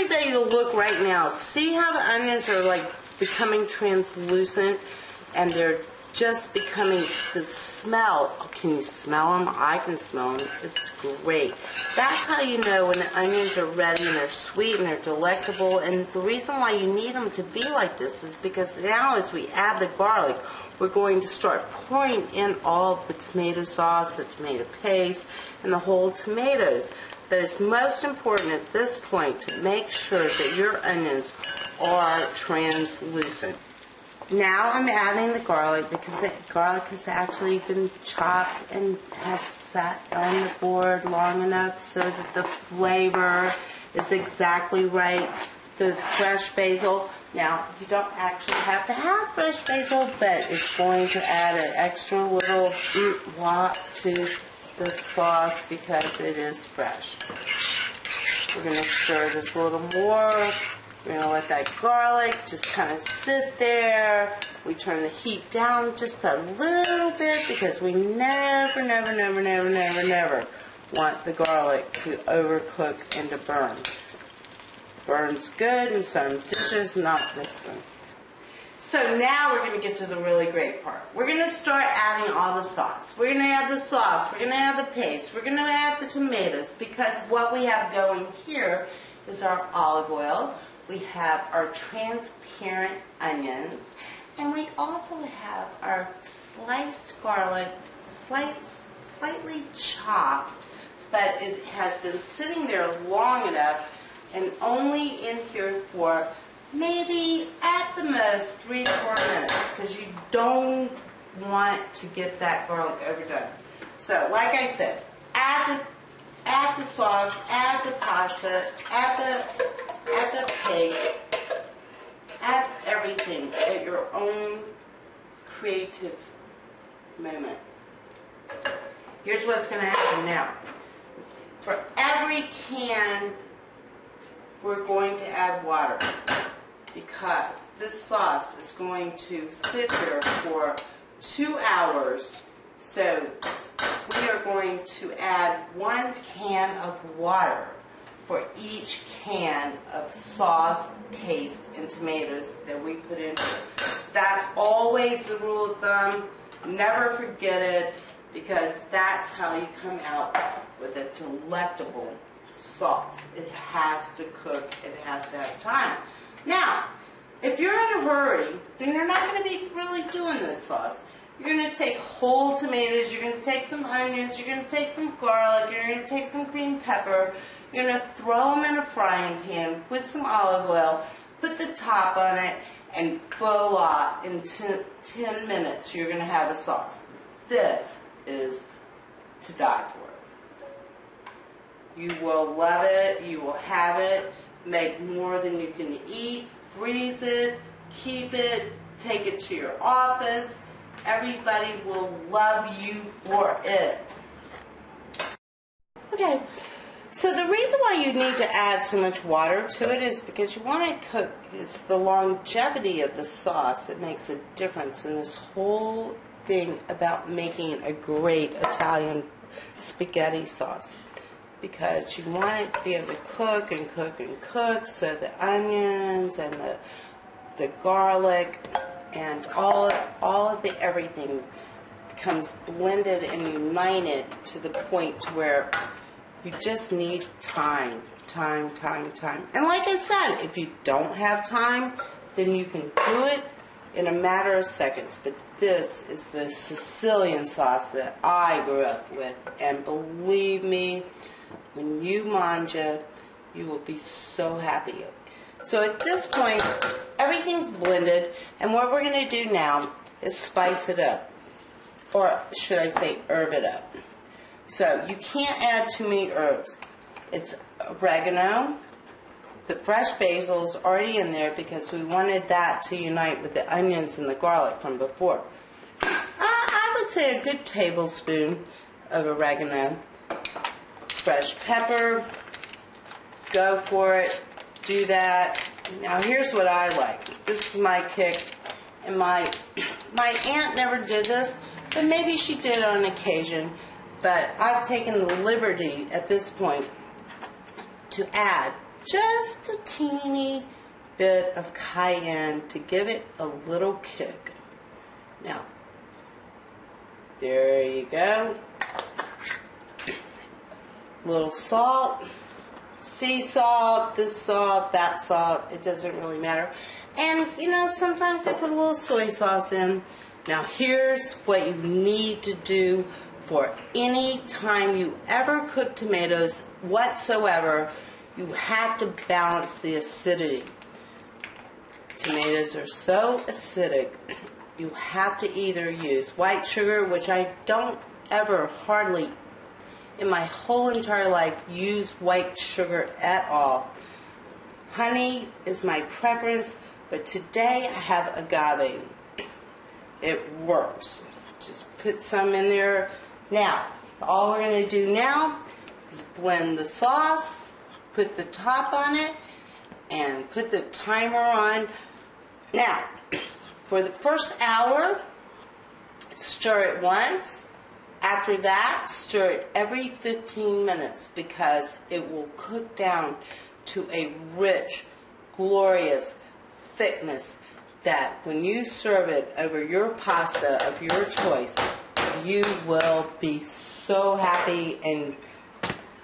everybody to look right now. See how the onions are like becoming translucent and they're just becoming the smell. Oh, can you smell them? I can smell them. It's great. That's how you know when the onions are ready and they're sweet and they're delectable. And the reason why you need them to be like this is because now as we add the garlic, we're going to start pouring in all of the tomato sauce, the tomato paste, and the whole tomatoes. But it's most important at this point to make sure that your onions are translucent. Now I'm adding the garlic because the garlic has actually been chopped and has sat on the board long enough so that the flavor is exactly right. The fresh basil, now you don't actually have to have fresh basil, but it's going to add an extra little wop to the sauce because it is fresh. We're going to stir this a little more. We're going to let that garlic just kind of sit there. We turn the heat down just a little bit because we never want the garlic to overcook and to burn. Burns good in some dishes, not this one. So now we're going to get to the really great part. We're going to start adding all the sauce. We're going to add the sauce. We're going to add the paste. We're going to add the tomatoes because what we have going here is our olive oil. We have our transparent onions. And we also have our sliced garlic, slightly chopped, but it has been sitting there long enough and only in here for maybe at the most 3 to 4 minutes because you don't want to get that garlic overdone. So like I said, add the sauce, add the pasta, add the paste, add everything at your own creative moment. Here's what's going to happen now. For every can, we're going to add water because this sauce is going to sit there for 2 hours. So we are going to add 1 can of water for each can of sauce, paste, and tomatoes that we put in here. That's always the rule of thumb. Never forget it because that's how you come out with a delectable sauce. It has to cook. It has to have time. Now, if you're in a hurry, then you're not going to be really doing this sauce. You're going to take whole tomatoes, you're going to take some onions, you're going to take some garlic, you're going to take some green pepper, you're going to throw them in a frying pan with some olive oil, put the top on it, and voila, in 10 minutes you're going to have a sauce. This is to die for. You will love it, you will have it, make more than you can eat, freeze it, keep it, take it to your office. Everybody will love you for it. Okay, so the reason why you need to add so much water to it is because you want to cook. It's the longevity of the sauce that makes a difference in this whole thing about making a great Italian spaghetti sauce. Because you want it to be able to cook and cook and cook, so the onions and the garlic and all of the everything becomes blended and united to the point where you just need time. And like I said, if you don't have time, then you can do it in a matter of seconds. But this is the Sicilian sauce that I grew up with, and believe me, when you mangia, you will be so happy. So at this point, everything's blended, and what we're going to do now is spice it up, or should I say herb it up. So you can't add too many herbs. It's oregano. The fresh basil is already in there because we wanted that to unite with the onions and the garlic from before. I would say a good tablespoon of oregano. Fresh pepper. Go for it. Do that. Now here's what I like. This is my kick. And my aunt never did this, but maybe she did on occasion. But I've taken the liberty at this point to add just a teeny bit of cayenne to give it a little kick. Now, there you go. Little salt, sea salt, this salt, that salt, it doesn't really matter. And you know, sometimes they put a little soy sauce in. Now here's what you need to do for any time you ever cook tomatoes whatsoever. You have to balance the acidity. Tomatoes are so acidic, you have to either use white sugar, which I don't ever hardly in my whole entire life use white sugar at all. Honey is my preference, but today I have agave. It works. Just put some in there. Now, all we're going to do now is blend the sauce, put the top on it, and put the timer on. Now, for the first hour, stir it once. After that, stir it every 15 minutes because it will cook down to a rich, glorious thickness that when you serve it over your pasta of your choice, you will be so happy. And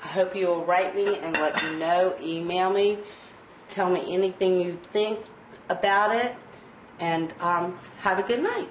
I hope you will write me and let me know, email me, tell me anything you think about it, and have a good night.